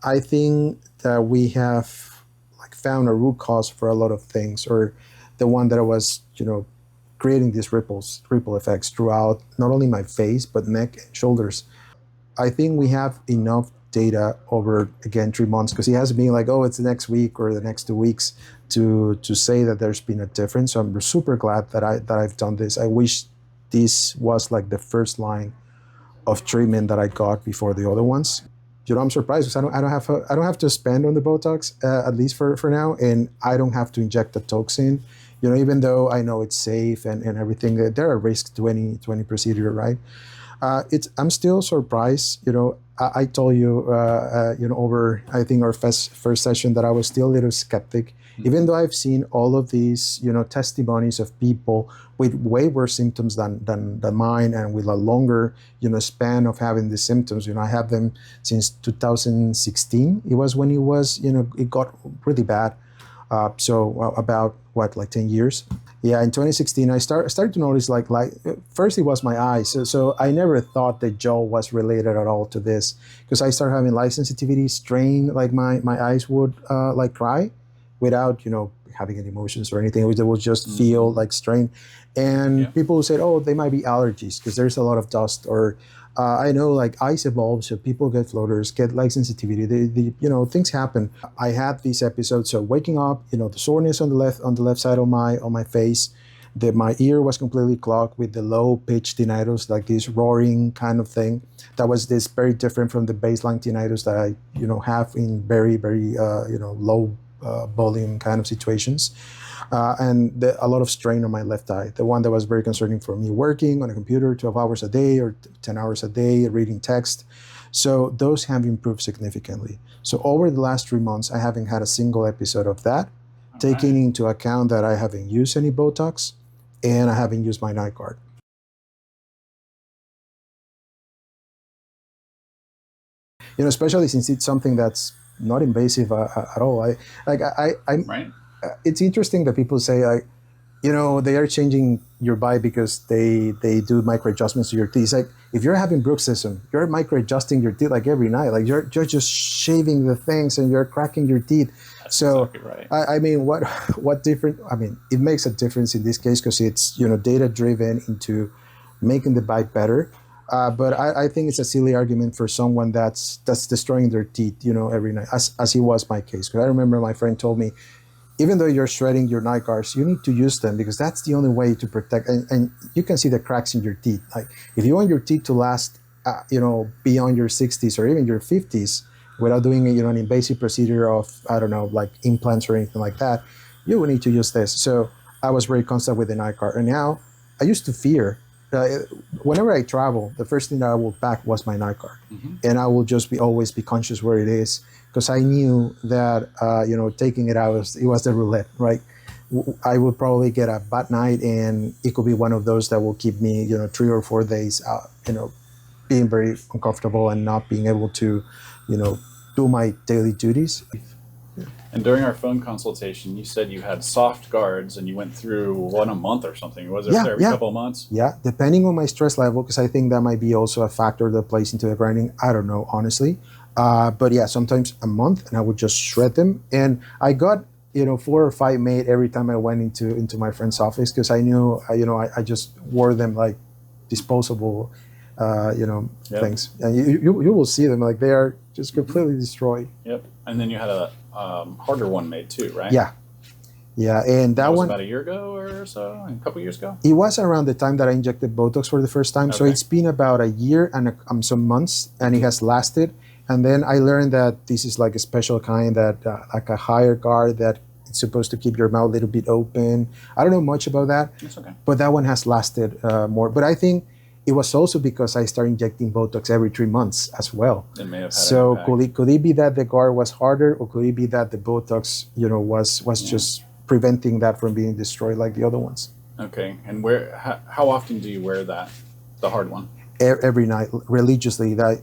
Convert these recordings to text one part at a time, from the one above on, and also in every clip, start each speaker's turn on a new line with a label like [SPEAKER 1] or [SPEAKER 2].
[SPEAKER 1] I think that we have like found a root cause for a lot of things, or the one that was, creating these ripple effects throughout not only my face but neck and shoulders. I think we have enough data over again 3 months, because he hasn't been like, oh, it's the next week or the next 2 weeks to say that there's been a difference. So I'm super glad that I've done this. I wish this was like the first line of treatment that I got before the other ones. I'm surprised because I don't have to spend on the Botox, at least for now, and I don't have to inject the toxin. Even though I know it's safe and everything, there are risks to any procedure, right? I'm still surprised. I told you, over I think our first session, that I was still a little skeptic, even though I've seen all of these, testimonies of people with way worse symptoms than mine, and with a longer, span of having these symptoms. I have them since 2016. It was when it got really bad. So about what, like 10 years? Yeah, in 2016, I started to notice like first it was my eyes. So I never thought that jaw was related at all to this, because I started having light sensitivity, strain, like my eyes would like cry without having any emotions or anything. They would just feel like strain. And people said, oh, they might be allergies because there's a lot of dust, or I know like eyes evolve, so people get floaters, get light sensitivity. Things happen. I had these episodes. So waking up, the soreness on the left side of my face. My ear was completely clogged with the low pitch tinnitus, like this roaring kind of thing. That was this very different from the baseline tinnitus that I have in very very low volume kind of situations. And a lot of strain on my left eye, the one that was very concerning for me, working on a computer 12 hours a day or 10 hours a day, reading text. So those have improved significantly. So over the last 3 months, I haven't had a single episode of that, taking into account that I haven't used any Botox and I haven't used my night guard. Especially since it's something that's not invasive at all. I'm
[SPEAKER 2] Right.
[SPEAKER 1] It's interesting that people say like, they are changing your body because they do micro adjustments to your teeth. It's like, if you're having bruxism, you're micro adjusting your teeth like every night. Like you're just shaving the things and you're cracking your teeth.
[SPEAKER 2] That's
[SPEAKER 1] So
[SPEAKER 2] exactly right.
[SPEAKER 1] I mean, what different? I mean, it makes a difference in this case because it's data driven into making the bite better. But I think it's a silly argument for someone that's destroying their teeth, every night, as it was my case. Because I remember my friend told me, even though you're shredding your night guards, you need to use them because that's the only way to protect. And you can see the cracks in your teeth. Like if you want your teeth to last, beyond your 60s or even your 50s, without doing an invasive procedure of, I don't know, like implants or anything like that, you will need to use this. So I was very constant with the night guard. And now I used to fear, whenever I travel, the first thing that I will pack was my night guard. And I will just always be conscious where it is, because I knew that taking it out it was the roulette, right? I would probably get a bad night, and it could be one of those that will keep me 3 or 4 days out, being very uncomfortable and not being able to do my daily duties.
[SPEAKER 2] And during our phone consultation, you said you had soft guards and you went through one a month or something. Was it every couple of months?
[SPEAKER 1] Yeah, depending on my stress level, because I think that might be also a factor that plays into the grinding. I don't know, honestly. But yeah, sometimes a month, and I would just shred them. And I got 4 or 5 made every time I went into my friend's office, because I knew I just wore them like disposable things, and you will see them like they are just completely destroyed.
[SPEAKER 2] Yep. And then you had a harder one made too, right?
[SPEAKER 1] Yeah, and that
[SPEAKER 2] was
[SPEAKER 1] one
[SPEAKER 2] about a year ago or so, a couple years ago.
[SPEAKER 1] It was around the time that I injected Botox for the first time. Okay. So it's been about a year and some months, and it has lasted. And then I learned that this is like a special kind, that like a higher guard that it's supposed to keep your mouth a little bit open. I don't know much about that.
[SPEAKER 2] That's okay.
[SPEAKER 1] But that one has lasted more. But I think it was also because I started injecting Botox every 3 months as well.
[SPEAKER 2] It may have had
[SPEAKER 1] so could it be that the guard was harder, or could it be that the Botox was just preventing that from being destroyed like the other ones?
[SPEAKER 2] Okay. And how often do you wear that, the hard one?
[SPEAKER 1] Every night, religiously. That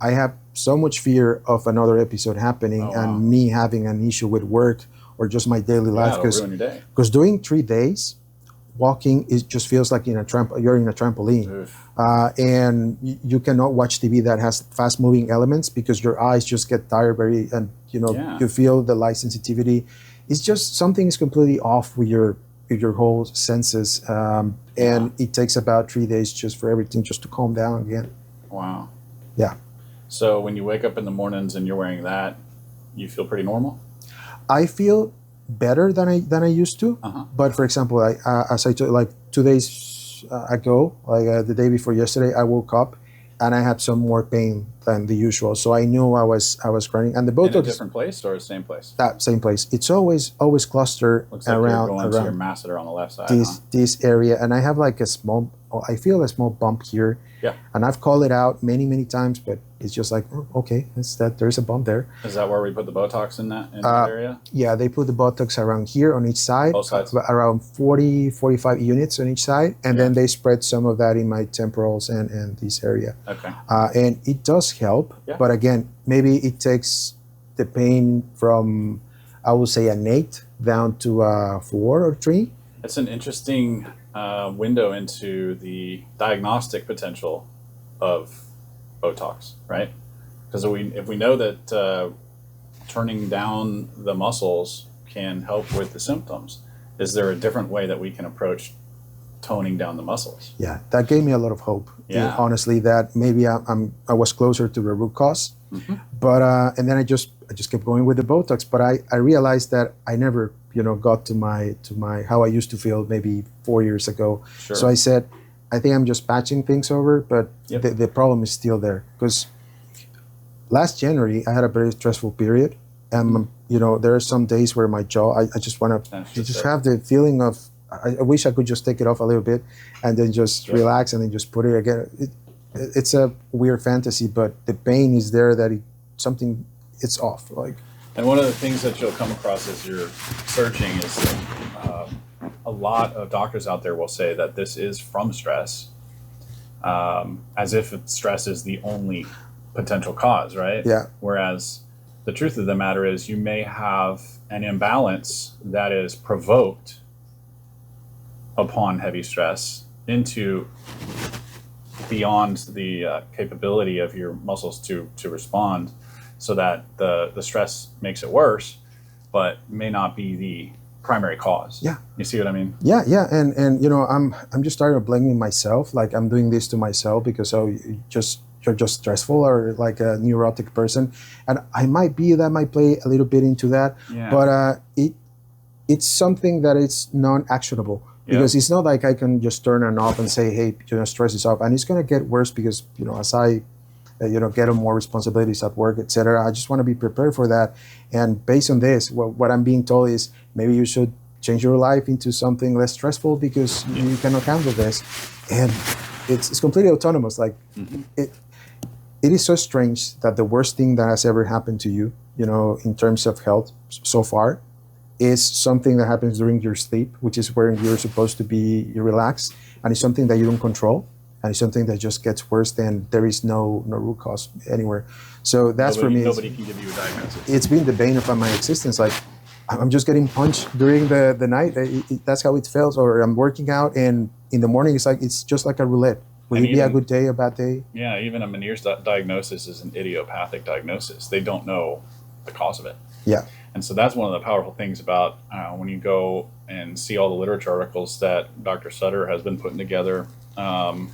[SPEAKER 1] I have so much fear of another episode happening and me having an issue with work or just my daily life.
[SPEAKER 2] It'll ruin your day.
[SPEAKER 1] Because doing 3 days walking, it just feels like you're in a trampoline. And you cannot watch TV that has fast moving elements because your eyes just get tired and you feel the light sensitivity. It's just something is completely off with your whole senses. And it takes about 3 days just for everything just to calm down again.
[SPEAKER 2] Wow.
[SPEAKER 1] Yeah.
[SPEAKER 2] So when you wake up in the mornings and you're wearing that, you feel pretty normal?
[SPEAKER 1] I feel better than I used to. But for example, as I told, like 2 days ago, the day before yesterday, I woke up and I had some more pain than the usual. So I knew I was crying. And the Botox,
[SPEAKER 2] in a different place or same place?
[SPEAKER 1] That same place. It's always clustered
[SPEAKER 2] Looks like
[SPEAKER 1] around
[SPEAKER 2] you're going to your masseter on the left side.
[SPEAKER 1] This area, and I have like I feel a small bump here.
[SPEAKER 2] Yeah.
[SPEAKER 1] And I've called it out many times, but it's just like, okay, there's a bump there.
[SPEAKER 2] Is that where we put the Botox in that area?
[SPEAKER 1] Yeah, they put the Botox around here on each side.
[SPEAKER 2] Both sides?
[SPEAKER 1] Around 45 units on each side. And then they spread some of that in my temporals and this area.
[SPEAKER 2] Okay.
[SPEAKER 1] And it does help. Yeah. But again, maybe it takes the pain from, I would say, an 8 down to 4 or 3.
[SPEAKER 2] It's an interesting window into the diagnostic potential of Botox, right? Because if we know that turning down the muscles can help with the symptoms, is there a different way that we can approach toning down the muscles?
[SPEAKER 1] Yeah, that gave me a lot of hope.
[SPEAKER 2] Yeah.
[SPEAKER 1] Honestly, that maybe I was closer to the root cause. But and then I just kept going with the Botox. But I realized that I never got to my how I used to feel maybe 4 years ago.
[SPEAKER 2] Sure.
[SPEAKER 1] So I said, I think I'm just patching things over, but the problem is still there. Because last January I had a very stressful period, and there are some days where my jaw I just want to just have the feeling of I wish I could just take it off a little bit and then just relax and then just put it again. It's a weird fantasy, but the pain is there that it's off.
[SPEAKER 2] And one of the things that you'll come across as you're searching is that a lot of doctors out there will say that this is from stress, as if stress is the only potential cause, right?
[SPEAKER 1] Yeah.
[SPEAKER 2] Whereas the truth of the matter is you may have an imbalance that is provoked upon heavy stress into beyond the capability of your muscles to respond, so that the stress makes it worse, but may not be the primary cause.
[SPEAKER 1] Yeah.
[SPEAKER 2] You see what I mean?
[SPEAKER 1] Yeah. And I'm just starting blaming myself. Like I'm doing this to myself because you're just stressful or like a neurotic person, and that might play a little bit into that.
[SPEAKER 2] Yeah.
[SPEAKER 1] But it's something that is non-actionable. Because it's not like I can just turn it off and say, hey, stress is off. And it's going to get worse because, as I, get on more responsibilities at work, etc. I just want to be prepared for that. And based on this, what I'm being told is maybe you should change your life into something less stressful because you cannot handle this. And it's completely autonomous. Like it is so strange that the worst thing that has ever happened to you, in terms of health so far, is something that happens during your sleep, which is where you're supposed to be relaxed, and it's something that you don't control, and it's something that just gets worse, and there is no root cause anywhere. So for me.
[SPEAKER 2] Nobody can give you a diagnosis.
[SPEAKER 1] It's been the bane of my existence. Like I'm just getting punched during the night. That's how it feels. Or I'm working out, and in the morning it's just like a roulette. Will it be a good day, a bad day?
[SPEAKER 2] Yeah, even a Meniere's diagnosis is an idiopathic diagnosis. They don't know the cause of it.
[SPEAKER 1] Yeah.
[SPEAKER 2] And so that's one of the powerful things about when you go and see all the literature articles that Dr. Sutter has been putting together, along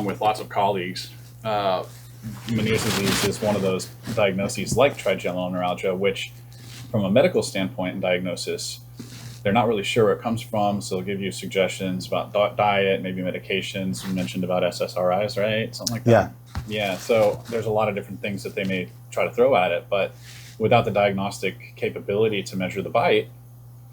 [SPEAKER 2] with lots of colleagues. Meniere's disease is one of those diagnoses like trigeminal neuralgia, which from a medical standpoint and diagnosis, they're not really sure where it comes from. So they'll give you suggestions about diet, maybe medications. You mentioned about SSRIs, right? Something like that. Yeah. So there's a lot of different things that they may try to throw at it, but without the diagnostic capability to measure the bite,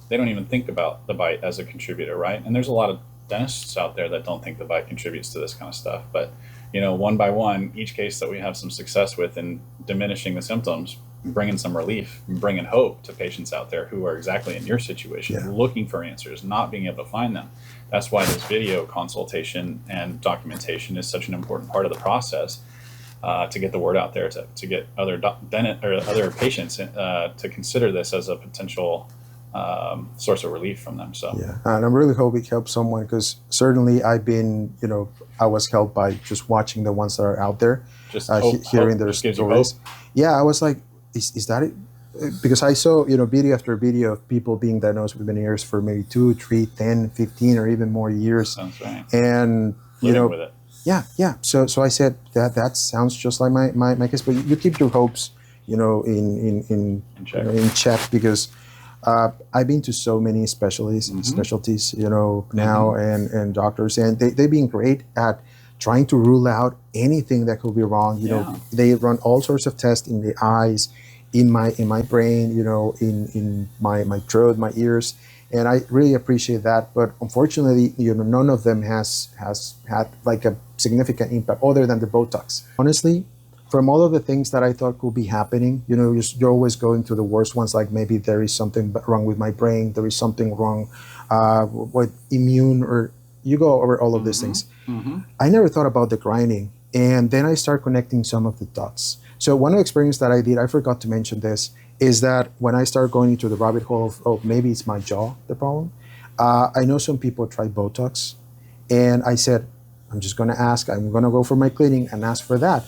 [SPEAKER 2] they don't even think about the bite as a contributor, right? And there's a lot of dentists out there that don't think the bite contributes to this kind of stuff. But, one by one, each case that we have some success with in diminishing the symptoms, bringing some relief, bringing hope to patients out there who are exactly in your situation, looking for answers, not being able to find them. That's why this video consultation and documentation is such an important part of the process. To get the word out there, to get other patients to consider this as a potential source of relief from them. So
[SPEAKER 1] yeah, and I'm really hoping it helps someone, because certainly I've been, I was helped by just watching the ones that are out there,
[SPEAKER 2] just
[SPEAKER 1] hearing their
[SPEAKER 2] just gives you hope.
[SPEAKER 1] stories. Yeah, I was like, is that it? Because I saw, video after video of people being diagnosed with Meniere's for maybe 2, 3, 10, 15, or even more years.
[SPEAKER 2] Sounds right.
[SPEAKER 1] And,
[SPEAKER 2] Living with it.
[SPEAKER 1] yeah. So I said that sounds just like my case, but you keep your hopes, in
[SPEAKER 2] check.
[SPEAKER 1] In check, because I've been to so many specialties, now, and doctors, and they've been great at trying to rule out anything that could be wrong. They run all sorts of tests in the eyes, in my brain, in my throat, my ears, and I really appreciate that. But unfortunately, none of them has had like a significant impact other than the Botox. Honestly, from all of the things that I thought could be happening, you're always going to the worst ones, like maybe there is something wrong with my brain, there is something wrong with immune, or you go over all of these things. I never thought about the grinding, and then I start connecting some of the dots. So one of the experiments that I did, I forgot to mention this, is that when I started going into the rabbit hole of maybe it's my jaw, the problem, I know some people try Botox, and I said, I'm just going to ask, I'm going to go for my cleaning and ask for that.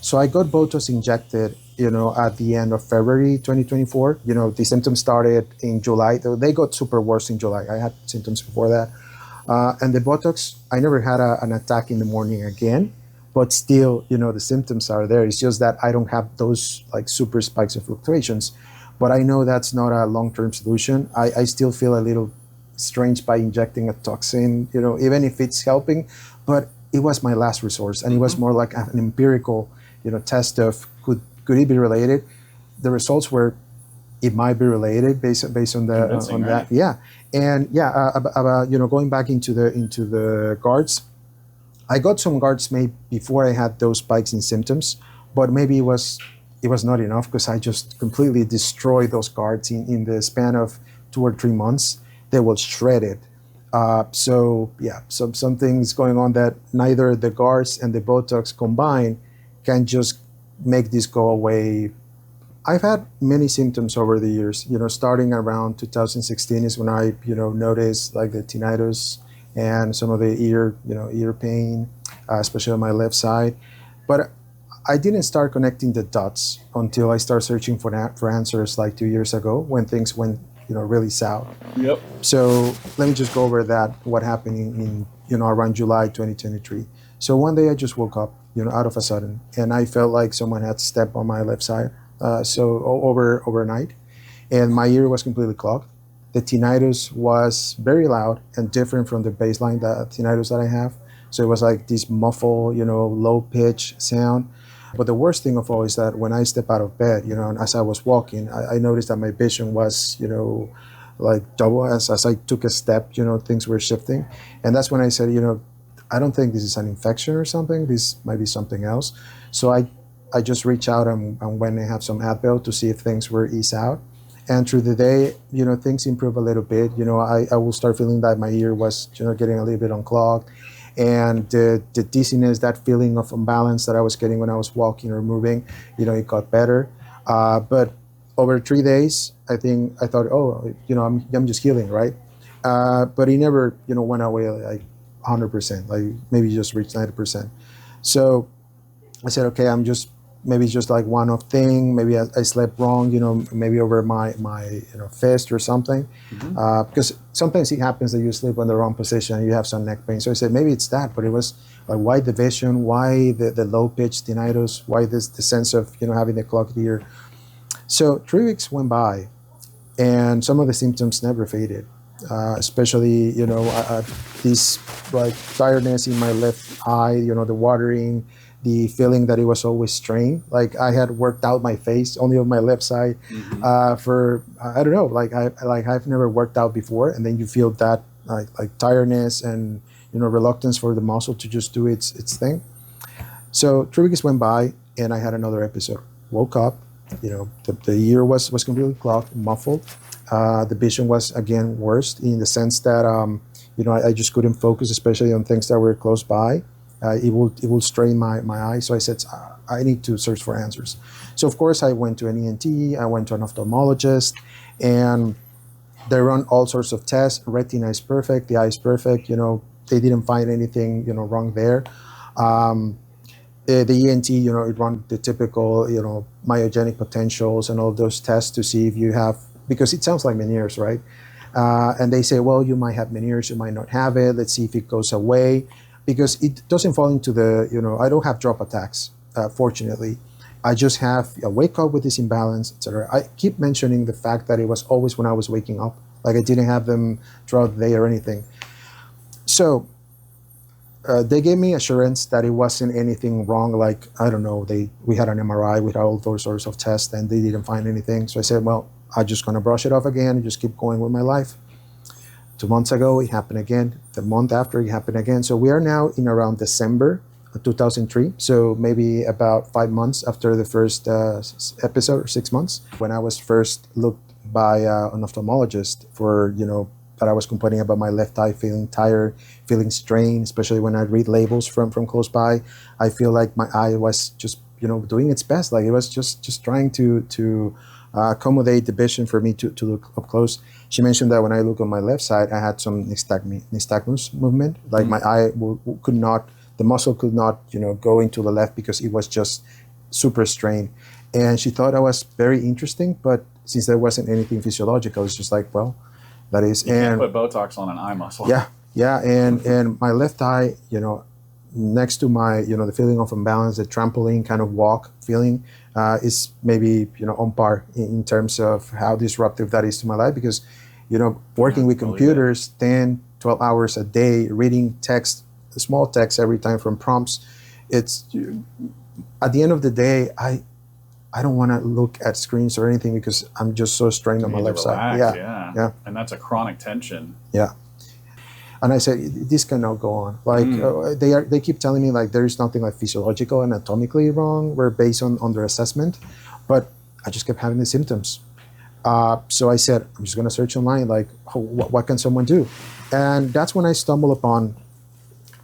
[SPEAKER 1] So I got Botox injected, at the end of February 2024. The symptoms started in July. They got super worse in July. I had symptoms before that. And the Botox, I never had an attack in the morning again, but still, the symptoms are there. It's just that I don't have those like super spikes of fluctuations. But I know that's not a long-term solution. I still feel a little strange by injecting a toxin, even if it's helping. But it was my last resource, and it was more like an empirical, test of could it be related. The results were it might be related based on that. Yeah, and about going back into the guards. I got some guards made before I had those spikes in symptoms, but maybe it was not enough, because I just completely destroyed those guards in the span of 2 or 3 months. They were shredded. So something's going on that neither the guards and the Botox combined can just make this go away. I've had many symptoms over the years. Starting around 2016 is when I noticed like the tinnitus and some of the ear pain, especially on my left side. But I didn't start connecting the dots until I started searching for answers like 2 years ago, when things went really south.
[SPEAKER 2] Yep.
[SPEAKER 1] So let me just go over that, what happened in around July 2023. So one day I just woke up, out of a sudden, and I felt like someone had stepped on my left side. So overnight, and my ear was completely clogged. The tinnitus was very loud and different from the baseline tinnitus that I have. So it was like this muffled, low pitch sound. But the worst thing of all is that when I step out of bed, and as I was walking, I noticed that my vision was, like double as I took a step, things were shifting. And that's when I said, I don't think this is an infection or something. This might be something else. So I just reached out and went and have some Advil to see if things were eased out. And through the day, things improve a little bit. I will start feeling that my ear was, getting a little bit unclogged. And the dizziness, that feeling of imbalance that I was getting when I was walking or moving, it got better. But over 3 days, I thought, I'm just healing, right? But it never, went away like 100%, like maybe just reached 90%. So I said, okay, maybe it's just like one-off thing. Maybe I slept wrong, maybe over my fist or something. Because sometimes it happens that you sleep in the wrong position and you have some neck pain. So I said, maybe it's that, but it was like, why the vision? Why the low-pitched tinnitus? Why the sense of, having the clogged ear? So 3 weeks went by, and some of the symptoms never faded. Especially, this like tiredness in my left eye, the watering, the feeling that it was always strained. Like I had worked out my face only on my left side for, I don't know, like I've never worked out before. And then you feel that like tiredness and, reluctance for the muscle to just do its thing. So 3 weeks went by, and I had another episode. Woke up, the ear was completely clogged, muffled. The vision was again worse in the sense that, I just couldn't focus, especially on things that were close by. It will strain my eyes. So I said, I need to search for answers. So of course I went to an ENT, I went to an ophthalmologist, and They run all sorts of tests. Retina is perfect. The eye is perfect. They didn't find anything, wrong there. The ENT, it run the typical, myogenic potentials and all those tests to see if you have, because it sounds like Meniere's, right? And they say, well, you might have Meniere's, you might not have it. Let's see if it goes away, because it doesn't fall into the, I don't have drop attacks, fortunately. I just have a wake up with this imbalance, etc. I keep mentioning the fact that it was always when I was waking up, like I didn't have them throughout the day or anything. So they gave me assurance that it wasn't anything wrong. Like, I don't know, we had an MRI, we had all those sorts of tests, and they didn't find anything. So I said, well, I'm just going to brush it off again and just keep going with my life. 2 months ago, it happened again. The month after, it happened again. So we are now in around December 2003. So maybe about 5 months after the first episode, or 6 months, when I was first looked by an ophthalmologist for, that I was complaining about my left eye feeling tired, feeling strained, especially when I read labels from close by. I feel like my eye was just, doing its best. Like it was just trying to accommodate the vision for me to look up close. She mentioned that when I look on my left side, I had some nystagmus movement. Like my eye could not, the muscle could not, go into the left because it was just super strained. And she thought that was very interesting, but since there wasn't anything physiological, it's just like, well, that is.
[SPEAKER 2] You can't put Botox on an eye muscle.
[SPEAKER 1] Yeah, and my left eye, next to my, the feeling of imbalance, the trampoline kind of walk feeling, is maybe, on par in terms of how disruptive that is to my life, because, working with computers 10, 12 hours a day, reading text, small text every time from prompts, it's, at the end of the day, I don't want to look at screens or anything because I'm just so strained on my left side.
[SPEAKER 2] Yeah. And that's a chronic tension.
[SPEAKER 1] Yeah. And I said, this cannot go on. Like they keep telling me like there is nothing like physiological, anatomically wrong. We're based on their assessment, but I just kept having the symptoms. So I said, I'm just going to search online. Like, what can someone do? And that's when I stumbled upon.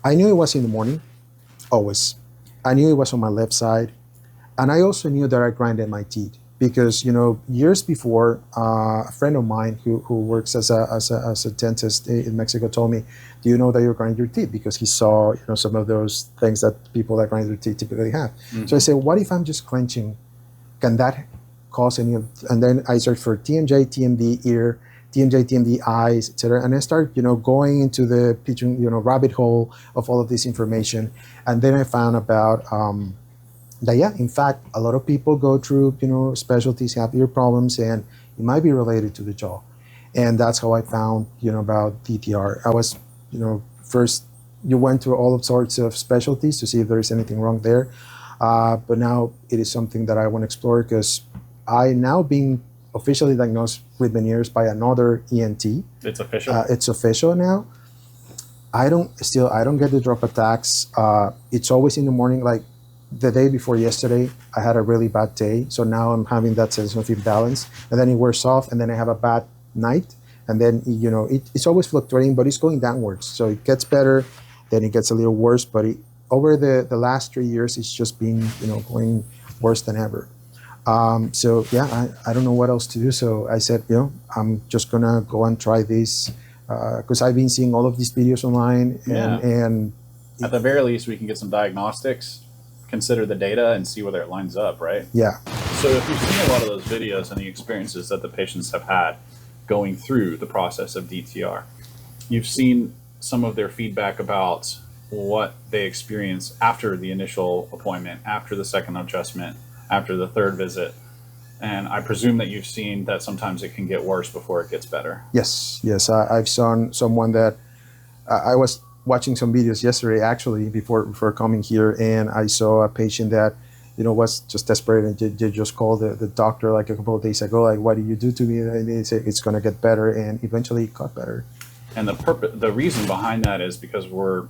[SPEAKER 1] I knew it was in the morning, always. I knew it was on my left side. And I also knew that I grinded my teeth because, years before, a friend of mine who works as a dentist in Mexico told me, do you know that you grind your teeth? Because he saw, some of those things that people that grind their teeth typically have. Mm-hmm. So I said, what if I'm just clenching? Can that cause any of, and then I searched for TMJ, TMD ear, TMJ, TMD eyes, etc. And I start, going into the pigeon, rabbit hole of all of this information. And then I found about, that, yeah, in fact, a lot of people go through, specialties, have ear problems, and it might be related to the jaw. And that's how I found, about DTR. I was, first, you went through all sorts of specialties to see if there is anything wrong there. But now it is something that I want to explore because I now being officially diagnosed with Meniere's by another ENT.
[SPEAKER 2] It's official?
[SPEAKER 1] It's official now. I don't get the drop attacks. It's always in the morning, like, the day before yesterday, I had a really bad day. So now I'm having that sense of imbalance. And then it wears off, and then I have a bad night. And then, it's always fluctuating, but it's going downwards. So it gets better, then it gets a little worse. But over the last 3 years, it's just been, going worse than ever. So, yeah, I don't know what else to do. So I said, I'm just going to go and try this because I've been seeing all of these videos online. And
[SPEAKER 2] at the very least, we can get some diagnostics, consider the data, and see whether it lines up, right?
[SPEAKER 1] Yeah.
[SPEAKER 2] So if you've seen a lot of those videos and the experiences that the patients have had going through the process of DTR, you've seen some of their feedback about what they experience after the initial appointment, after the second adjustment, after the third visit. And I presume that you've seen that sometimes it can get worse before it gets better.
[SPEAKER 1] Yes. I've seen someone that I was watching some videos yesterday, actually, before coming here, and I saw a patient that, was just desperate and they just called the doctor like a couple of days ago, like, what did you do to me? And they say it's going to get better, and eventually it got better.
[SPEAKER 2] And the reason behind that is because we're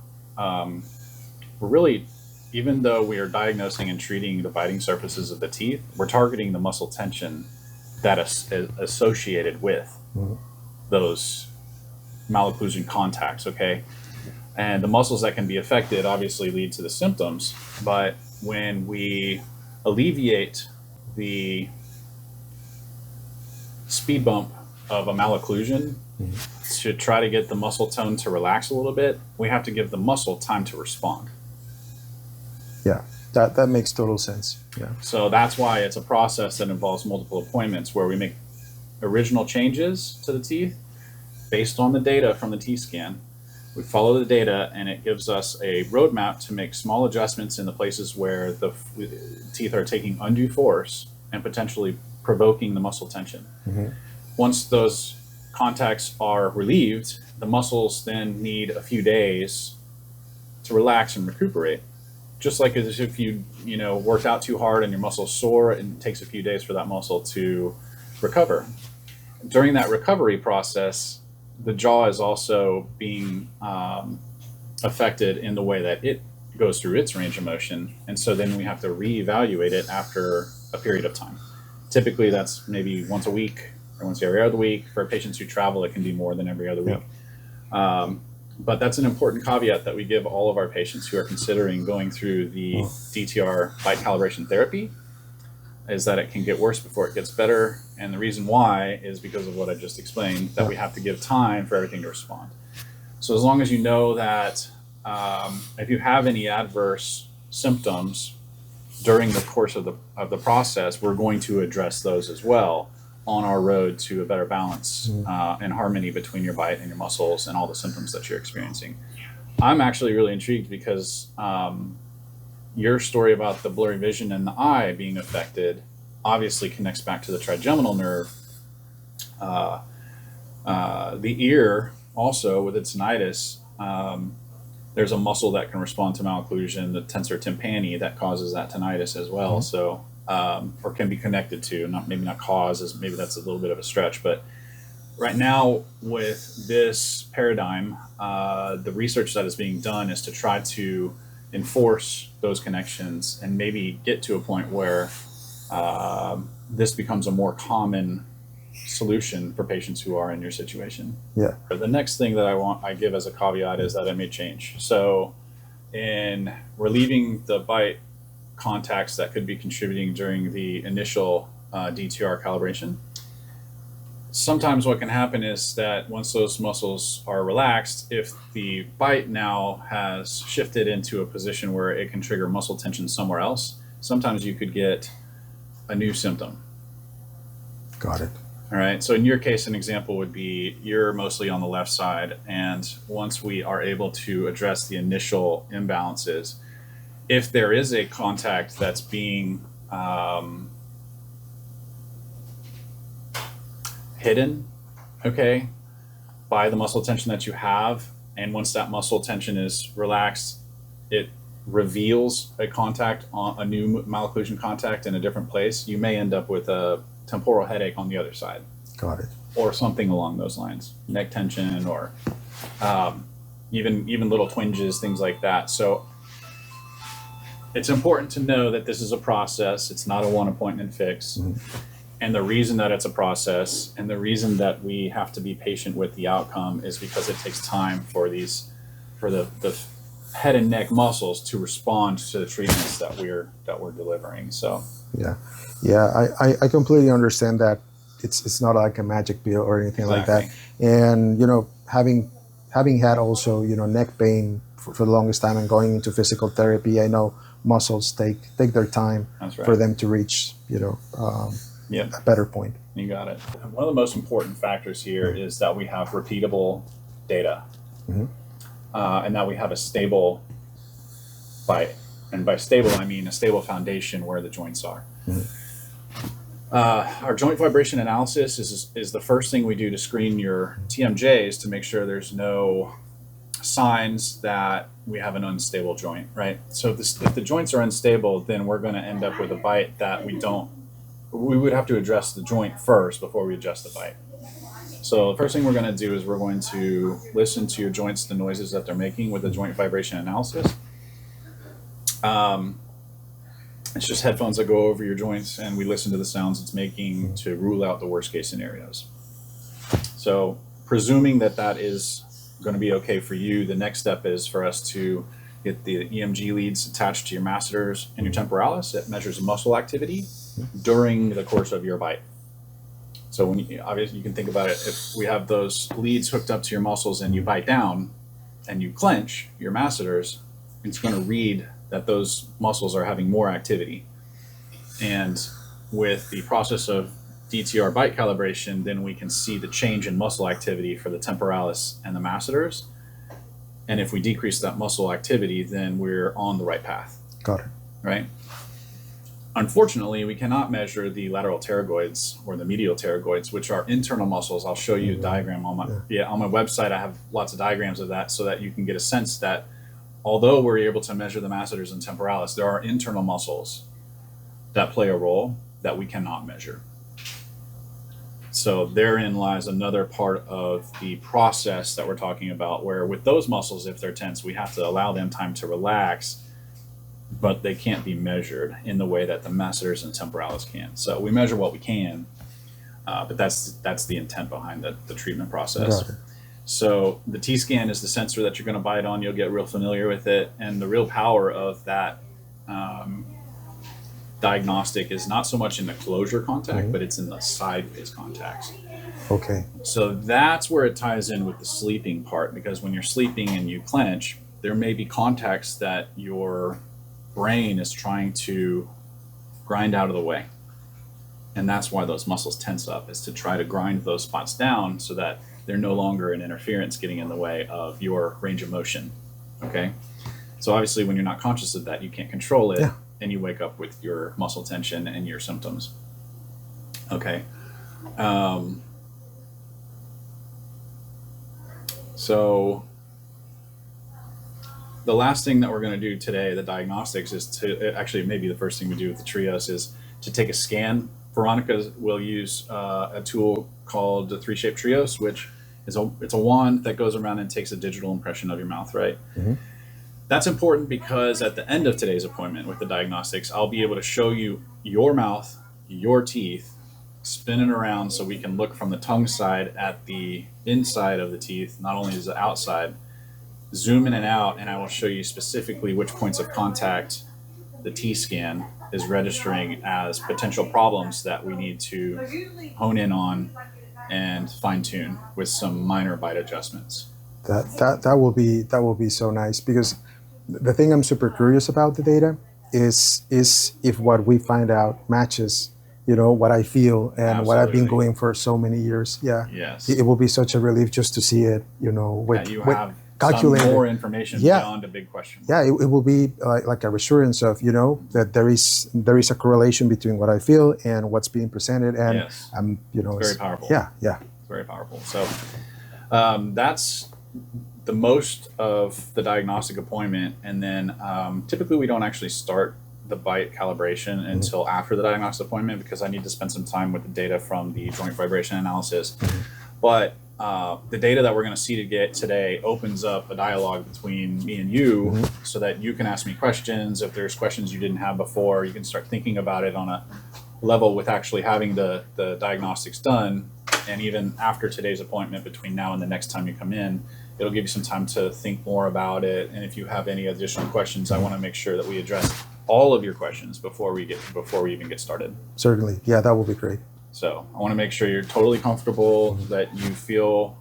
[SPEAKER 2] really, even though we are diagnosing and treating the biting surfaces of the teeth, we're targeting the muscle tension that is associated with those malocclusion contacts, okay? And the muscles that can be affected obviously lead to the symptoms, but when we alleviate the speed bump of a malocclusion, to try to get the muscle tone to relax a little bit, we have to give the muscle time to respond.
[SPEAKER 1] Yeah, that makes total sense. Yeah.
[SPEAKER 2] So that's why it's a process that involves multiple appointments where we make original changes to the teeth based on the data from the teeth scan. We follow the data, and it gives us a roadmap to make small adjustments in the places where the teeth are taking undue force and potentially provoking the muscle tension. Once those contacts are relieved, the muscles then need a few days to relax and recuperate. Just like as if you worked out too hard and your muscle's sore, and it takes a few days for that muscle to recover. During that recovery process, the jaw is also being affected in the way that it goes through its range of motion. And so then we have to reevaluate it after a period of time. Typically that's maybe once a week or once every other week. For patients who travel, it can be more than every other week. But that's an important caveat that we give all of our patients who are considering going through the DTR bite calibration therapy, is that it can get worse before it gets better. And the reason why is because of what I just explained, that we have to give time for everything to respond. So as long as you know that if you have any adverse symptoms during the course of the process, we're going to address those as well on our road to a better balance and harmony between your bite and your muscles and all the symptoms that you're experiencing. I'm actually really intrigued because your story about the blurry vision and the eye being affected obviously connects back to the trigeminal nerve. The ear also, with its tinnitus, there's a muscle that can respond to malocclusion, the tensor tympani, that causes that tinnitus as well. So, or can be connected to, maybe not cause, as maybe that's a little bit of a stretch, but right now with this paradigm, the research that is being done is to try to enforce those connections and maybe get to a point where this becomes a more common solution for patients who are in your situation.
[SPEAKER 1] Yeah.
[SPEAKER 2] The next thing that I give as a caveat is that it may change. So in relieving the bite contacts that could be contributing during the initial DTR calibration, sometimes what can happen is that once those muscles are relaxed, if the bite now has shifted into a position where it can trigger muscle tension somewhere else, sometimes you could get a new symptom.
[SPEAKER 1] Got it.
[SPEAKER 2] All right. So in your case, an example would be you're mostly on the left side. And once we are able to address the initial imbalances, if there is a contact that's being hidden, okay, by the muscle tension that you have, and once that muscle tension is relaxed, it reveals a contact, on a new malocclusion contact in a different place, you may end up with a temporal headache on the other side.
[SPEAKER 1] Got it.
[SPEAKER 2] Or something along those lines, neck tension, or even little twinges, things like that. So it's important to know that this is a process. It's not a one appointment fix. And the reason that it's a process, and the reason that we have to be patient with the outcome, is because it takes time for the head and neck muscles to respond to the treatments that we're delivering. So I completely understand that it's not like a magic pill or anything like that. And having had also neck pain for the longest time and going into physical therapy, I know muscles take their time for them to reach a better point. You got it. One of the most important factors here is that we have repeatable data, and that we have a stable bite. And by stable, I mean a stable foundation where the joints are. Our joint vibration analysis is the first thing we do to screen your TMJs to make sure there's no signs that we have an unstable joint, right? So if the joints are unstable, then we're going to end up with a bite that we would have to address the joint first before we adjust the bite. So the first thing we're going to do is we're going to listen to your joints, the noises that they're making with the joint vibration analysis. It's just headphones that go over your joints, and we listen to the sounds it's making to rule out the worst case scenarios. So presuming that is going to be okay for you, the next step is for us to get the EMG leads attached to your masseters and your temporalis. It measures muscle activity during the course of your bite. So when you, obviously you can think about it, if we have those leads hooked up to your muscles and you bite down and you clench your masseters, it's going to read that those muscles are having more activity. And with the process of DTR bite calibration, then we can see the change in muscle activity for the temporalis and the masseters. And if we decrease that muscle activity, then we're on the right path.
[SPEAKER 1] Got it.
[SPEAKER 2] Right? Unfortunately, we cannot measure the lateral pterygoids or the medial pterygoids, which are internal muscles. I'll show you a diagram on my website. I have lots of diagrams of that so that you can get a sense that although we're able to measure the masseters and temporalis, there are internal muscles that play a role that we cannot measure. So therein lies another part of the process that we're talking about, where with those muscles, if they're tense, we have to allow them time to relax, but they can't be measured in the way that the masseters and temporalis can. So we measure what we can, but that's the intent behind the treatment process. So the T-scan is the sensor that you're going to bite on. You'll get real familiar with it. And the real power of that diagnostic is not so much in the closure contact, but it's in the sideways contacts.
[SPEAKER 1] Okay.
[SPEAKER 2] So that's where it ties in with the sleeping part, because when you're sleeping and you clench, there may be contacts that your brain is trying to grind out of the way. And that's why those muscles tense up, is to try to grind those spots down so that they're no longer an interference getting in the way of your range of motion. Okay? So obviously when you're not conscious of that, you can't control it, and you wake up with your muscle tension and your symptoms. Okay. So the last thing that we're going to do today, the diagnostics, is to actually maybe the first thing we do with the trios is to take a scan. Veronica will use a tool called the 3-shape trios, which is it's a wand that goes around and takes a digital impression of your mouth, right? That's important because at the end of today's appointment with the diagnostics, I'll be able to show you your mouth, your teeth, spin it around so we can look from the tongue side at the inside of the teeth, not only as the outside, zoom in and out, and I will show you specifically which points of contact the T-scan is registering as potential problems that we need to hone in on and fine-tune with some minor bite adjustments.
[SPEAKER 1] That will be so nice, because the thing I'm super curious about the data is if what we find out matches, what I feel and what I've been going for so many years. Yeah.
[SPEAKER 2] Yes.
[SPEAKER 1] It will be such a relief just to see it, with,
[SPEAKER 2] you
[SPEAKER 1] with
[SPEAKER 2] have
[SPEAKER 1] calculated
[SPEAKER 2] some more information beyond a big question.
[SPEAKER 1] Yeah, it will be like a reassurance of, that there is a correlation between what I feel and what's being presented, and
[SPEAKER 2] Yes.
[SPEAKER 1] it's
[SPEAKER 2] very powerful.
[SPEAKER 1] Yeah.
[SPEAKER 2] It's very powerful. So that's the most of the diagnostic appointment, and then typically we don't actually start the bite calibration until after the diagnostic appointment, because I need to spend some time with the data from the joint vibration analysis. But the data that we're going to see today opens up a dialogue between me and you, so that you can ask me questions. If there's questions you didn't have before, you can start thinking about it on a level with actually having the diagnostics done. And even after today's appointment, between now and the next time you come in, it'll give you some time to think more about it. And if you have any additional questions, I want to make sure that we address all of your questions before we even get started.
[SPEAKER 1] Certainly. Yeah, that will be great.
[SPEAKER 2] So I want to make sure you're totally comfortable, that you feel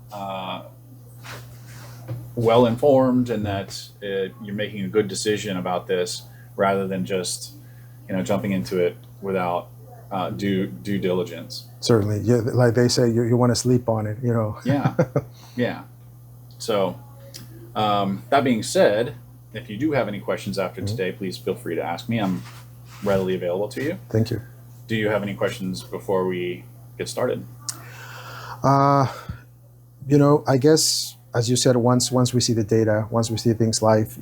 [SPEAKER 2] well informed, and that you're making a good decision about this, rather than just jumping into it without due diligence.
[SPEAKER 1] Certainly. Yeah, like they say, you want to sleep on it.
[SPEAKER 2] Yeah. So that being said, if you do have any questions after today, please feel free to ask me. I'm readily available to you.
[SPEAKER 1] Thank you.
[SPEAKER 2] Do you have any questions before we get started?
[SPEAKER 1] I guess, as you said, once we see the data, once we see things live,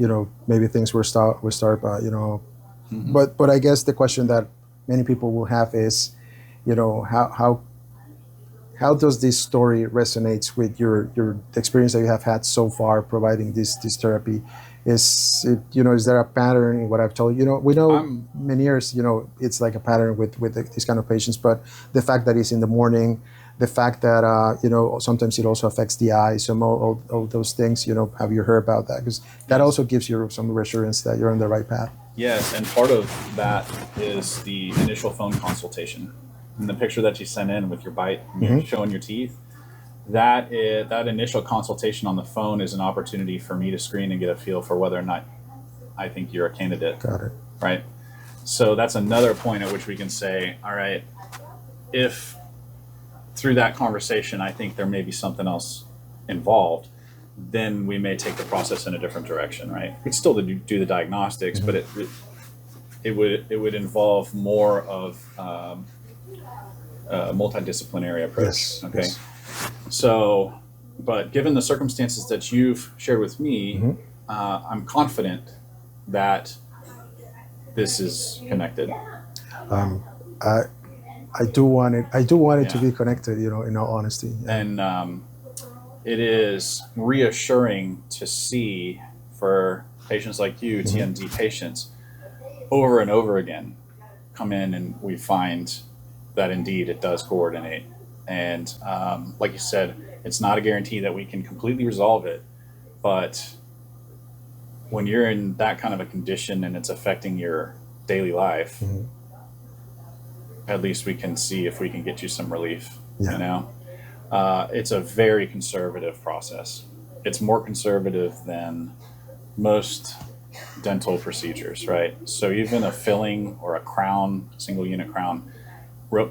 [SPEAKER 1] maybe things will start, but I guess the question that many people will have is, how does this story resonates with the experience that you have had so far providing this therapy? Is there a pattern in what I've told you? We know Meniere's, it's like a pattern with these kind of patients, but the fact that it's in the morning, the fact that sometimes it also affects the eyes, some all those things. Have you heard about that? Because that also gives you some reassurance that you're on the right path.
[SPEAKER 2] Yes, and part of that is the initial phone consultation. in the picture that you sent in with your bite, and you're showing your teeth, that initial consultation on the phone is an opportunity for me to screen and get a feel for whether or not I think you're a candidate.
[SPEAKER 1] Got it.
[SPEAKER 2] Right? So that's another point at which we can say, all right, if through that conversation I think there may be something else involved, then we may take the process in a different direction, right? We'd still do the diagnostics, but it would involve more of a multidisciplinary approach.
[SPEAKER 1] Yes,
[SPEAKER 2] okay.
[SPEAKER 1] yes.
[SPEAKER 2] So, but given the circumstances that you've shared with me, I'm confident that this is connected.
[SPEAKER 1] I do want it. I do want it to be connected. You know, in all honesty.
[SPEAKER 2] And it is reassuring to see for patients like you, TMD patients, over and over again, come in and we find that indeed it does coordinate. And like you said, it's not a guarantee that we can completely resolve it, but when you're in that kind of a condition and it's affecting your daily life, at least we can see if we can get you some relief. You know, it's a very conservative process. It's more conservative than most dental procedures, right? So even a filling or a crown, single unit crown,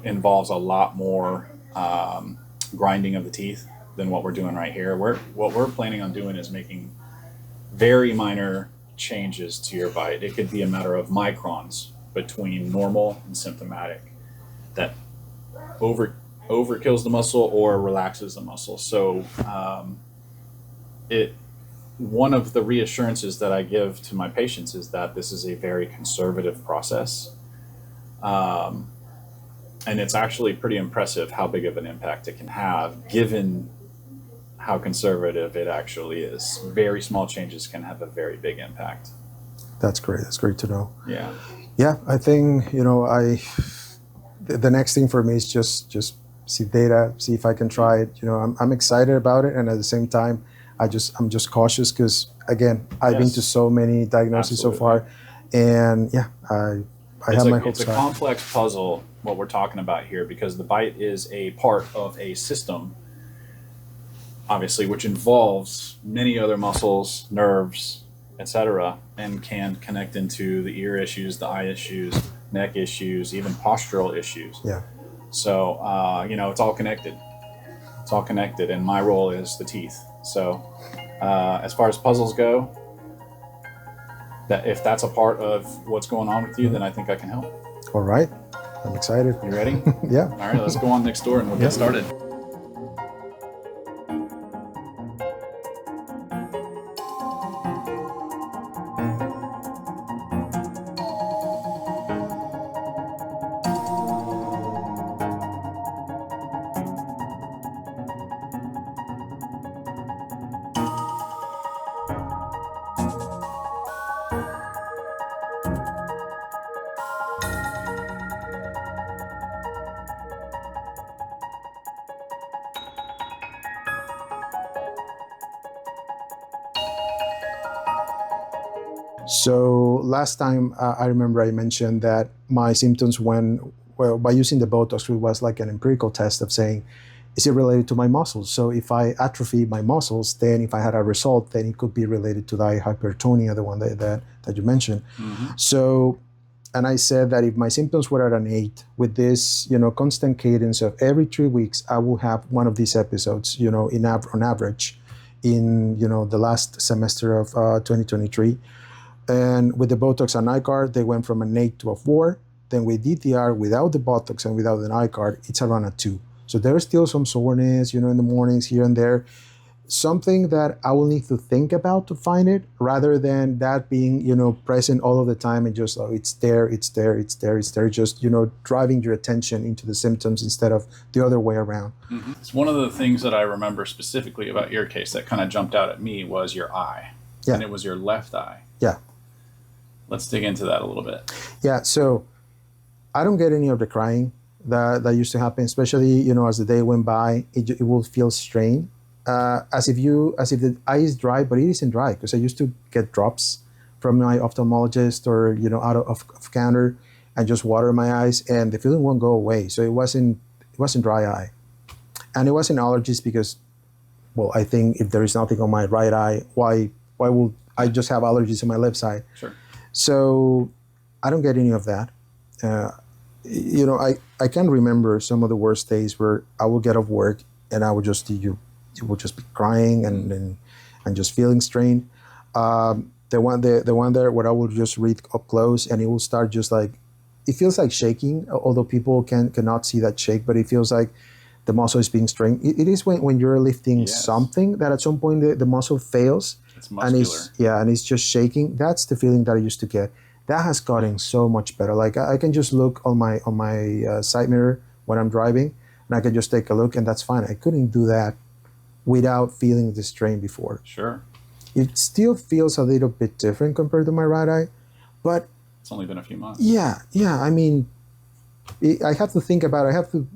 [SPEAKER 2] involves a lot more grinding of the teeth than what we're doing right here. What we're planning on doing is making very minor changes to your bite. It could be a matter of microns between normal and symptomatic that overkills the muscle or relaxes the muscle. So one of the reassurances that I give to my patients is that this is a very conservative process. And it's actually pretty impressive how big of an impact it can have given how conservative it actually is. Very small changes can have a very big impact.
[SPEAKER 1] That's great. That's great to know.
[SPEAKER 2] Yeah.
[SPEAKER 1] Yeah, I think, you know, the next thing for me is just see data, see if I can try it. You know, I'm excited about it, and at the same time, I'm just cautious because again, I've been to so many diagnoses so far, and yeah, I have my hopes high.
[SPEAKER 2] It's a complex puzzle what we're talking about here, because the bite is a part of a system, obviously, which involves many other muscles, nerves, etc., and can connect into the ear issues, the eye issues, neck issues, even postural issues.
[SPEAKER 1] Yeah.
[SPEAKER 2] So, you know, it's all connected. It's all connected, and my role is the teeth. So, as far as puzzles go, that if that's a part of what's going on with you, then I think I can help.
[SPEAKER 1] All right. I'm excited.
[SPEAKER 2] You ready?
[SPEAKER 1] Yeah.
[SPEAKER 2] All right, let's go on next door and we'll get started.
[SPEAKER 1] So last time I remember I mentioned that my symptoms by using the Botox, it was like an empirical test of saying, is it related to my muscles? So if I atrophy my muscles, then if I had a result, then it could be related to the hypertonia, the one that you mentioned. So, and I said that if my symptoms were at an 8, with this, you know, constant cadence of every 3 weeks, I will have one of these episodes, you know, on average, in, you know, the last semester of 2023. And with the Botox and nightguard, they went from an 8 to a 4. Then with DTR, without the Botox and without the nightguard, it's around a 2. So there's still some soreness, you know, in the mornings here and there. Something that I will need to think about to find it, rather than that being, you know, present all of the time and just, oh, it's there, just, you know, driving your attention into the symptoms instead of the other way around.
[SPEAKER 2] It's one of the things that I remember specifically about your case that kind of jumped out at me was your eye.
[SPEAKER 1] Yeah.
[SPEAKER 2] And it was your left eye.
[SPEAKER 1] Yeah.
[SPEAKER 2] Let's dig into that a little bit.
[SPEAKER 1] Yeah, so I don't get any of the crying that used to happen, especially, you know, as the day went by, it will feel strained, as if the eye is dry, but it isn't dry, because I used to get drops from my ophthalmologist or, you know, out of counter, and just water in my eyes, and the feeling won't go away. So it wasn't dry eye, and it wasn't allergies because, well, I think if there is nothing on my right eye, why would I just have allergies on my left side?
[SPEAKER 2] Sure.
[SPEAKER 1] So I don't get any of that. I can remember some of the worst days where I will get off work and I would just you will just be crying and just feeling strained. The one there where I would just read up close and it will start just like, it feels like shaking, although people cannot see that shake, but it feels like the muscle is being strained. It is when you're lifting something that at some point the muscle fails.
[SPEAKER 2] It's muscular.
[SPEAKER 1] And it's just shaking. That's the feeling that I used to get. That has gotten so much better. Like I can just look on my side mirror when I'm driving, and I can just take a look, and that's fine. I couldn't do that without feeling the strain before.
[SPEAKER 2] Sure.
[SPEAKER 1] It still feels a little bit different compared to my right eye, but
[SPEAKER 2] it's only been a few months.
[SPEAKER 1] Yeah. I mean, I have to think about it. I have to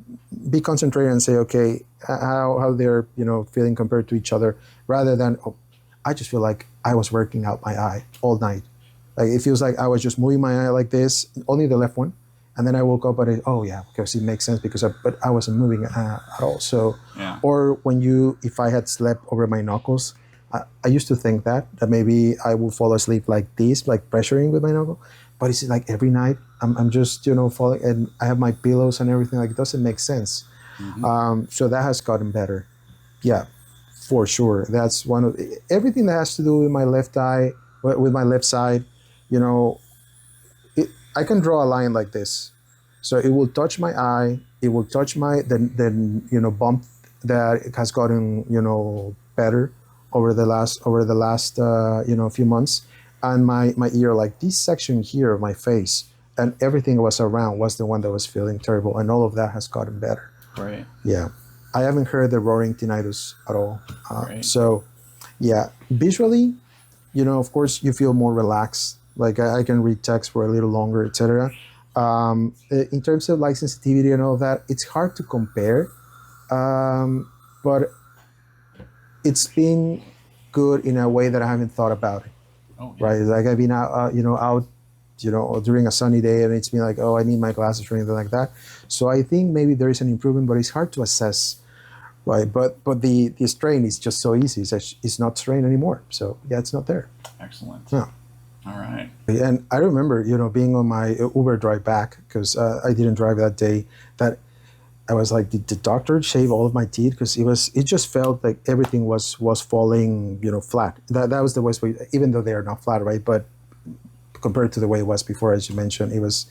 [SPEAKER 1] be concentrated and say, okay, how they're feeling compared to each other, rather than I just feel like I was working out my eye all night. Like it feels like I was just moving my eye like this, only the left one, and then I woke up and because it makes sense but I wasn't moving at all. So, or if I had slept over my knuckles, I used to think that maybe I would fall asleep like this, like pressuring with my knuckle, but it's like every night I'm just falling, and I have my pillows and everything. Like it doesn't make sense. Mm-hmm. So that has gotten better. Yeah, for sure. That's one of everything that has to do with my left eye, with my left side. I can draw a line like this, so it will touch my eye. It will touch my bump that has gotten better over the last few months, and my ear, like this section here of my face, and everything was around was the one that was feeling terrible, and all of that has gotten better.
[SPEAKER 2] Right.
[SPEAKER 1] Yeah, I haven't heard the roaring tinnitus at all.
[SPEAKER 2] Right.
[SPEAKER 1] So, yeah, visually, of course, you feel more relaxed. Like I can read text for a little longer, etc. In terms of like sensitivity and all of that, it's hard to compare, but it's been good in a way that I haven't thought about it.
[SPEAKER 2] Oh, yeah.
[SPEAKER 1] Right? Like I've been out during a sunny day, and it's been like, I need my glasses or anything like that. So I think maybe there is an improvement, but it's hard to assess. Right, but the strain is just so easy. It's not strain anymore. So yeah, it's not there.
[SPEAKER 2] Excellent.
[SPEAKER 1] Yeah.
[SPEAKER 2] All right.
[SPEAKER 1] And I remember, being on my Uber drive back, because I didn't drive that day, that I was like, did the doctor shave all of my teeth? Because it just felt like everything was falling, flat. That was the worst way, even though they are not flat, right? But compared to the way it was before, as you mentioned, it was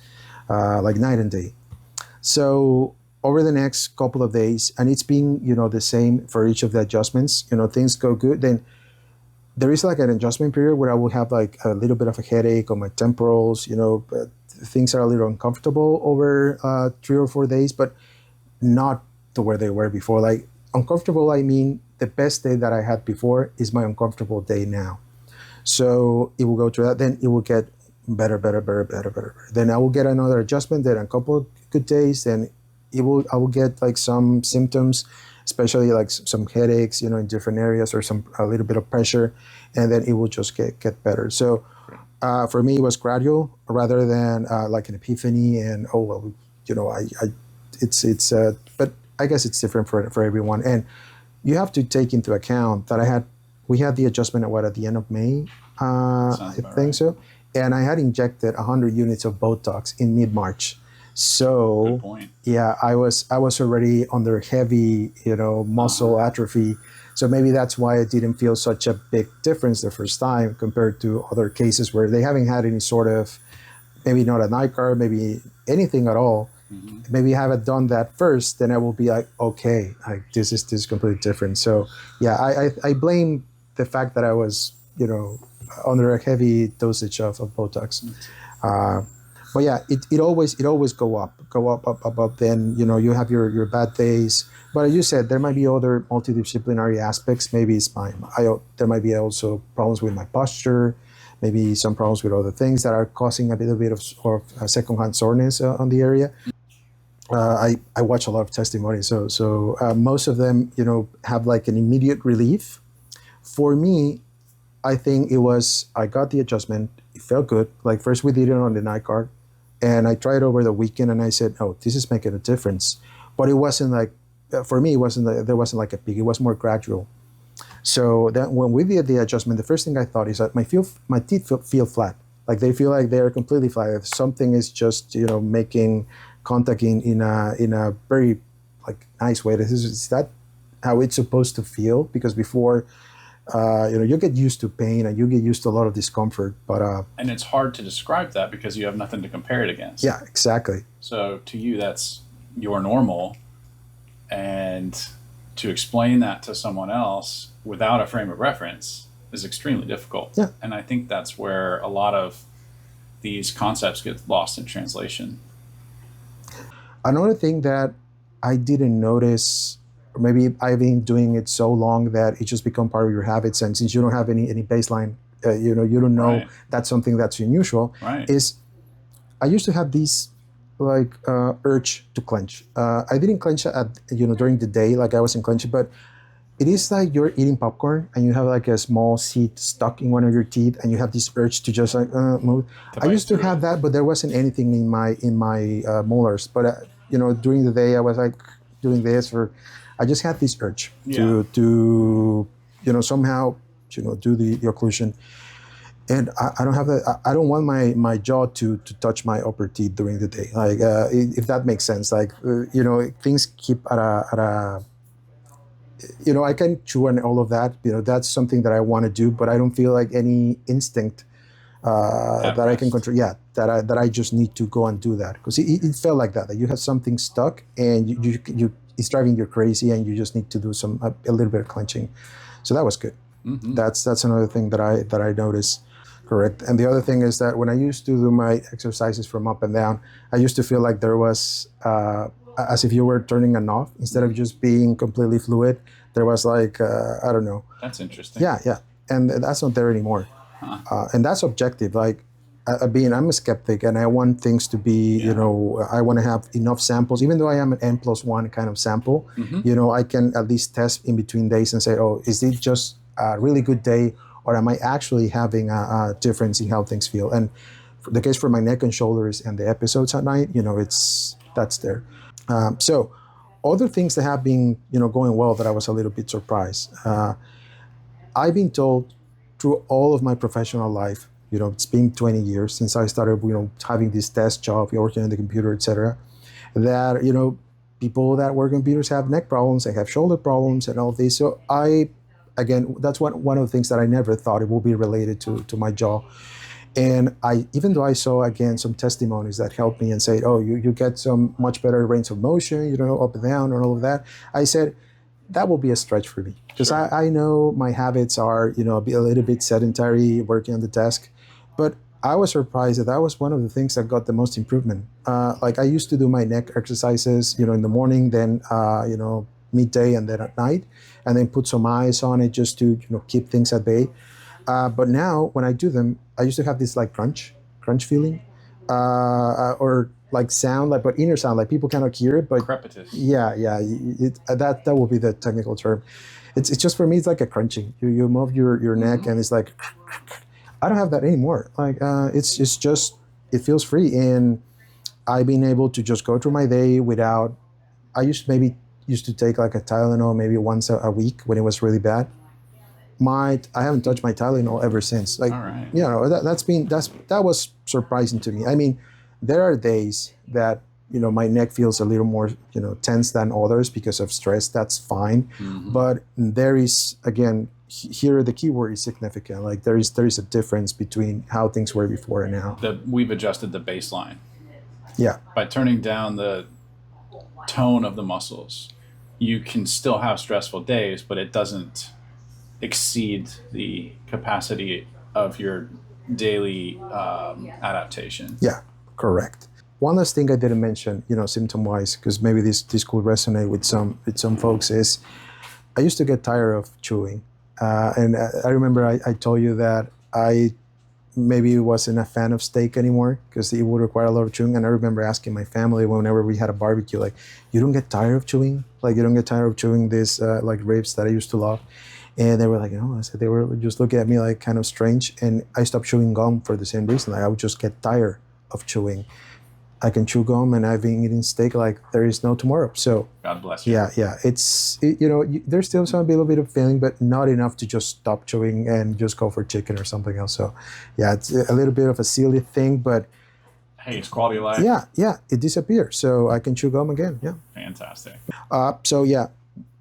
[SPEAKER 1] like night and day. So over the next couple of days, and it's been, the same for each of the adjustments, things go good, then there is like an adjustment period where I will have like a little bit of a headache on my temporals, but things are a little uncomfortable over 3 or 4 days, but not to where they were before. Like uncomfortable, I mean, the best day that I had before is my uncomfortable day now. So it will go through that, then it will get better. Then I will get another adjustment, then a couple of good days, then I will get like some symptoms, especially like some headaches, in different areas, or a little bit of pressure, and then it will just get better. So for me, it was gradual rather than like an epiphany. And but I guess it's different for everyone. And you have to take into account that we had the adjustment at the end of May, I think right. So, and I had injected 100 units of Botox in mid-March. So
[SPEAKER 2] good point.
[SPEAKER 1] Yeah, I was already under heavy, muscle atrophy. So maybe that's why I didn't feel such a big difference the first time compared to other cases where they haven't had any sort of, maybe not a night guard, maybe anything at all. Mm-hmm. Maybe I haven't done that first, then I will be like, okay, this is completely different. So yeah, I blame the fact that I was, under a heavy dosage of Botox. But yeah, it always go up. Then you have your bad days. But as you said, there might be other multidisciplinary aspects. Maybe it's there might be also problems with my posture, maybe some problems with other things that are causing a little bit of secondhand soreness on the area. I watch a lot of testimonies, so most of them have like an immediate relief. For me, I think I got the adjustment. It felt good. Like first we did it on the night guard. And I tried over the weekend, and I said, "Oh, this is making a difference." But it wasn't like, for me, it wasn't like, there wasn't like a peak. It was more gradual. So then when we did the adjustment, the first thing I thought is that my teeth feel flat. Like they feel like they're completely flat. If something is just making contact in a very like nice way. Is that how it's supposed to feel? Because before, you get used to pain and you get used to a lot of discomfort. But
[SPEAKER 2] and it's hard to describe that because you have nothing to compare it against.
[SPEAKER 1] Yeah, exactly.
[SPEAKER 2] So to you, that's your normal, and to explain that to someone else without a frame of reference is extremely difficult.
[SPEAKER 1] Yeah.
[SPEAKER 2] And I think that's where a lot of these concepts get lost in translation.
[SPEAKER 1] Another thing that I didn't notice, or maybe I've been doing it so long that it just become part of your habits, and since you don't have any baseline, you don't know
[SPEAKER 2] Right.
[SPEAKER 1] that's something that's unusual.
[SPEAKER 2] Right.
[SPEAKER 1] Is I used to have these like urge to clench. I didn't clench at during the day like I wasn't clenching, but it is like you're eating popcorn and you have like a small seed stuck in one of your teeth, and you have this urge to just like move. I used to have that, but there wasn't anything in my molars. But during the day I was like doing this, or I just had this urge to somehow do the occlusion. And I don't have that. I don't want my jaw to touch my upper teeth during the day. Like if that makes sense. Like things keep at a I can chew and all of that. That's something that I want to do, but I don't feel like any instinct that I can control. Yeah, that I just need to go and do that, because it felt like that you have something stuck and you it's driving you crazy, and you just need to do a little bit of clenching. So that was good.
[SPEAKER 2] Mm-hmm.
[SPEAKER 1] That's another thing that I noticed. Correct. And the other thing is that when I used to do my exercises from up and down, I used to feel like there was as if you were turning a knob instead of just being completely fluid. There was like I don't know.
[SPEAKER 2] That's interesting.
[SPEAKER 1] Yeah, and that's not there anymore.
[SPEAKER 2] Huh.
[SPEAKER 1] And that's objective. Like I'm a skeptic, and I want things to be. I want to have enough samples, even though I am an N+1 kind of sample.
[SPEAKER 2] Mm-hmm.
[SPEAKER 1] I can at least test in between days and say, oh, is it just a really good day, or am I actually having a difference in how things feel? And for the case for my neck and shoulders and the episodes at night, that's there. So other things that have been, going well that I was a little bit surprised. I've been told through all of my professional life, it's been 20 years since I started, having this desk job, working on the computer, etc., that, people that work on computers have neck problems, they have shoulder problems and all of this. So again, that's one of the things that I never thought it would be related to my jaw. And even though I saw, again, some testimonies that helped me and said, oh, you get some much better range of motion, up and down and all of that, I said, that will be a stretch for me. Because
[SPEAKER 2] Sure.
[SPEAKER 1] I know my habits are, a little bit sedentary, working on the desk. But I was surprised that was one of the things that got the most improvement. Like I used to do my neck exercises, in the morning, then, midday, and then at night, and then put some ice on it just to, keep things at bay. But now when I do them, I used to have this like crunch feeling, or like sound, like but inner sound, like people cannot hear it, but
[SPEAKER 2] Crepitus.
[SPEAKER 1] yeah, that will be the technical term. It's just, for me, it's like a crunching. You move your neck, and it's like, I don't have that anymore. Like it's just, it feels free, and I've been able to just go through my day without. I used to take like a Tylenol maybe once a week when it was really bad. I haven't touched my Tylenol ever since. Like,
[SPEAKER 2] All right.
[SPEAKER 1] that was surprising to me. I mean, there are days that my neck feels a little more tense than others because of stress. That's fine,
[SPEAKER 2] Mm-hmm.
[SPEAKER 1] but there is, again, here the key word is significant. Like there is a difference between how things were before and now.
[SPEAKER 2] We've adjusted the baseline.
[SPEAKER 1] Yeah,
[SPEAKER 2] By turning down the tone of the muscles, you can still have stressful days, but it doesn't exceed the capacity of your daily adaptation.
[SPEAKER 1] yeah, correct. One last thing I didn't mention, symptom-wise, because maybe this could resonate with some folks, is I used to get tired of chewing, and I remember I told you that I maybe wasn't a fan of steak anymore because it would require a lot of chewing. And I remember asking my family whenever we had a barbecue, like, you don't get tired of chewing? Like, you don't get tired of chewing this like ribs that I used to love? And they were like, no. I said, they were just looking at me like kind of strange. And I stopped chewing gum for the same reason. Like, I would just get tired of chewing. I can chew gum, and I've been eating steak like there is no tomorrow. So
[SPEAKER 2] God bless you.
[SPEAKER 1] yeah, there's still some a little bit of feeling, but not enough to just stop chewing and just go for chicken or something else. So yeah, it's a little bit of a silly thing, but
[SPEAKER 2] Hey, it's quality of life.
[SPEAKER 1] yeah, it disappeared. So I can chew gum again. Yeah.
[SPEAKER 2] Fantastic.
[SPEAKER 1] So yeah,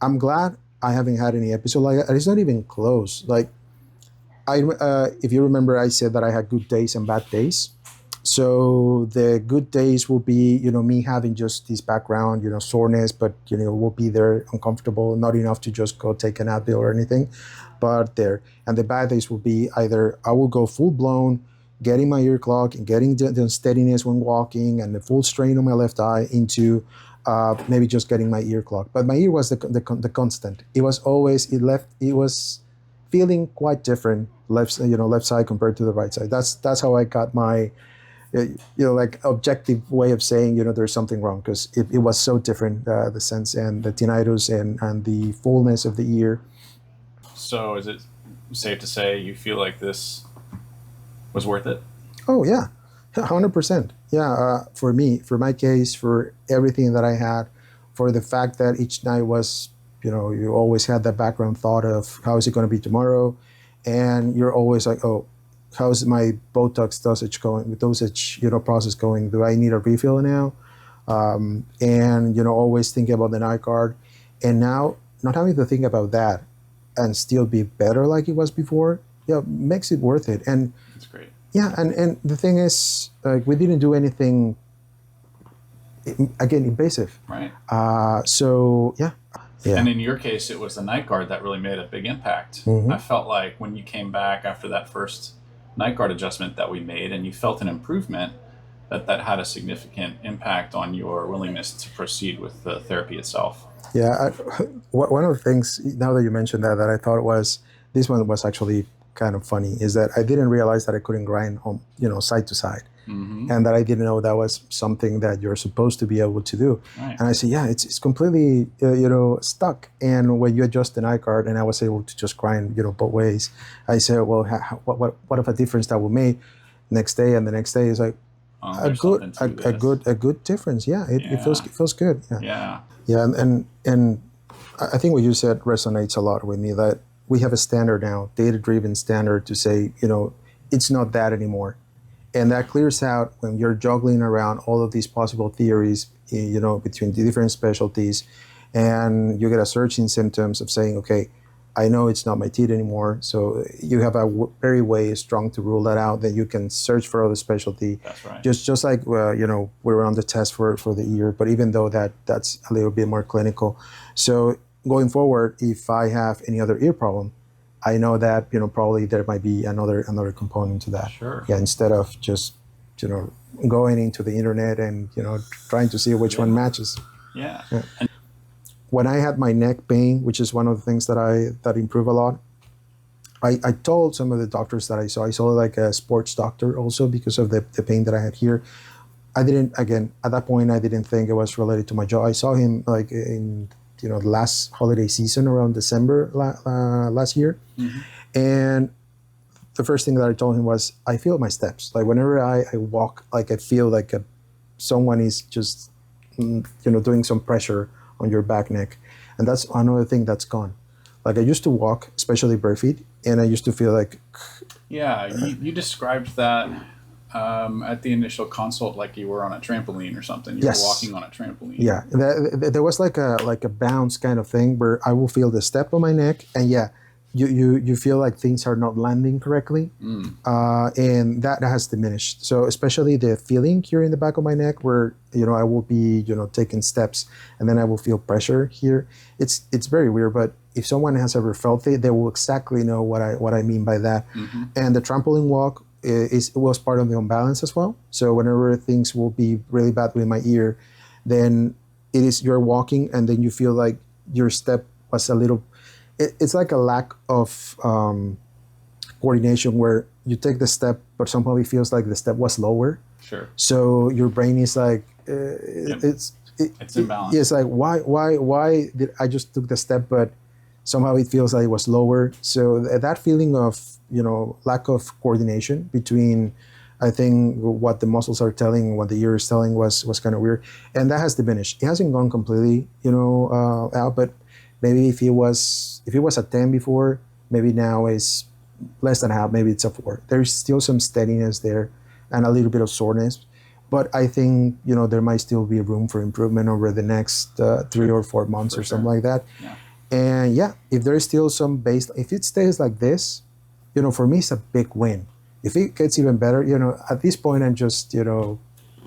[SPEAKER 1] I'm glad I haven't had any episode like that. It's not even close. Like if you remember, I said that I had good days and bad days. So the good days will be, me having just this background, soreness, but will be there uncomfortable, not enough to just go take an Advil or anything, but there. And the bad days will be either I will go full blown, getting my ear clogged and getting the unsteadiness when walking and the full strain on my left eye into maybe just getting my ear clogged. But my ear was the constant. It was always it was feeling quite different left side compared to the right side. That's how I got my like objective way of saying there's something wrong, because it was so different, the sense and the tinnitus and the fullness of the ear.
[SPEAKER 2] So is it safe to say you feel like this was worth it?
[SPEAKER 1] Oh yeah, 100%. Yeah, for me, for my case, for everything that I had, for the fact that each night was, you always had that background thought of how is it going to be tomorrow, and you're always like, oh, how's my Botox dosage going? Process going? Do I need a refill now? And always thinking about the night guard, and now not having to think about that, and still be better like it was before. Yeah, makes it worth it. And
[SPEAKER 2] that's great.
[SPEAKER 1] Yeah, and the thing is, like, we didn't do anything again invasive.
[SPEAKER 2] Right.
[SPEAKER 1] So yeah.
[SPEAKER 2] And in your case, it was the night guard that really made a big impact.
[SPEAKER 1] Mm-hmm.
[SPEAKER 2] I felt like when you came back after that first night guard adjustment that we made and you felt an improvement, that had a significant impact on your willingness to proceed with the therapy itself.
[SPEAKER 1] Yeah, one of the things, now that you mentioned that I thought this one was actually kind of funny, is that I didn't realize that I couldn't grind on, side to side. Mm-hmm. And that I didn't know that was something that you're supposed to be able to do. Right. And I said, yeah, it's completely, stuck. And when you adjust the night guard, and I was able to just grind, both ways, I said, well, what of a difference that will make next day, and the next day is like a good difference. Yeah, it feels good. Yeah. And I think what you said resonates a lot with me, that we have a standard now, data-driven standard, to say, it's not that anymore. And that clears out when you're juggling around all of these possible theories, between the different specialties, and you get a surge in symptoms of saying, okay, I know it's not my teeth anymore. So you have a very way strong to rule that out, that you can search for other specialty.
[SPEAKER 2] That's right.
[SPEAKER 1] Just like, we were on the test for the ear, but even though that's a little bit more clinical. So going forward, if I have any other ear problem, I know that, probably there might be another component to that.
[SPEAKER 2] Sure.
[SPEAKER 1] Yeah, instead of just, going into the internet and, trying to see which one matches.
[SPEAKER 2] Yeah.
[SPEAKER 1] And when I had my neck pain, which is one of the things that improve a lot, I told some of the doctors that I saw like a sports doctor also, because of the pain that I had here. I didn't, again, at that point, I didn't think it was related to my jaw. I saw him like in the last holiday season around December last year. Mm-hmm. And the first thing that I told him was, I feel my steps. Like whenever I walk, like I feel like someone is just, doing some pressure on your back neck. And that's another thing that's gone. Like I used to walk, especially bare feet, and I used to feel like...
[SPEAKER 2] Yeah, you described that at the initial consult like you were on a trampoline or something. You were walking on a trampoline. Yeah,
[SPEAKER 1] there was like a bounce kind of thing where I will feel the step on my neck, and you feel like things are not landing correctly, and that has diminished. So especially the feeling here in the back of my neck, where I will be taking steps, and then I will feel pressure here. It's very weird, but if someone has ever felt it, they will exactly know what I mean by that. Mm-hmm. And the trampoline walk was part of the imbalance as well. So whenever things will be really bad with my ear, then you're walking, and then you feel like your step was a little. It's like a lack of coordination, where you take the step, but somehow it feels like the step was lower.
[SPEAKER 2] Sure.
[SPEAKER 1] So your brain is like, it's
[SPEAKER 2] imbalanced.
[SPEAKER 1] It's like, why did I just took the step, but somehow it feels like it was lower. So that feeling of lack of coordination between I think what the muscles are telling, what the ear is telling was kind of weird, and that has diminished. It hasn't gone completely, out, but maybe if it was a 10 before, maybe now is less than half. Maybe it's a 4. There's still some steadiness there, and a little bit of soreness, but I think there might still be room for improvement over the next 3 or 4 months or something like that.
[SPEAKER 2] Yeah.
[SPEAKER 1] And yeah, if there's still some base, if it stays like this, for me it's a big win. If it gets even better, at this point I'm just,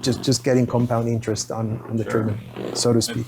[SPEAKER 1] just getting compound interest on the treatment, so to speak.